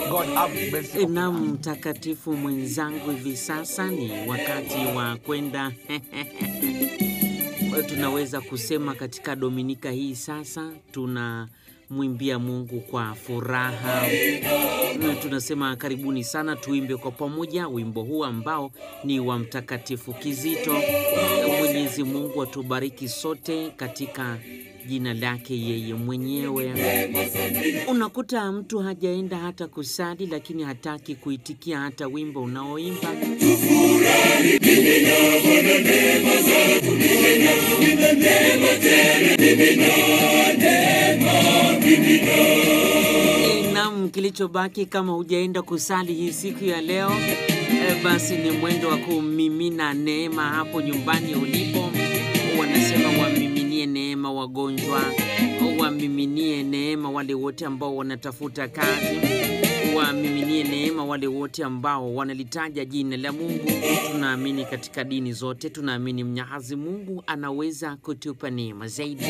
God have mercy. Na mtakatifu mwenzangu, hivi sasa ni wakati wa kwenda tunaweza kusema katika Dominika hii sasa tunamwimbia Mungu kwa furaha. Tunasema karibuni sana tuimbe kwa pamoja wimbo huu ambao ni wa Mtakatifu Kizito. Mwenyezi Mungu atubariki sote katika jina lake yeye mwenyewe. Unakuta mtu hajaenda hata kusali, lakini hataki kuitikia hata wimbo unaoimba. Naam, kilichobaki kama hujaenda kusali hii siku ya leo, basi ni mwendo wa kumimina neema hapo nyumbani ulipo. Wanasema wamiminie neema wagonjwa, wamiminie neema wale wote ambao wanatafuta kazi, wamiminie neema wale wote ambao wanalitaja jina la Mungu. Tunaamini katika dini zote, tunaamini Mwenyezi Mungu anaweza kutupa neema zaidi.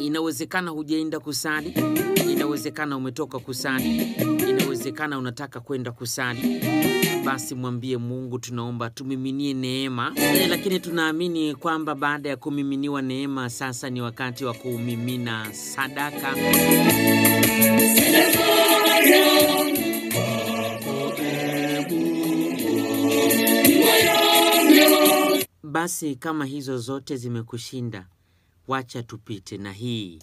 Inawezekana hujaenda kusali, inawezekana umetoka kusali, inawezekana unataka kwenda kusali. Basi mwambie Mungu, tunaomba tumiminie neema. Lakini tunaamini kwamba baada ya kumiminiwa neema, sasa ni wakati wa kumimina sadaka. Basi kama hizo zote zimekushinda, wacha tupite na hii.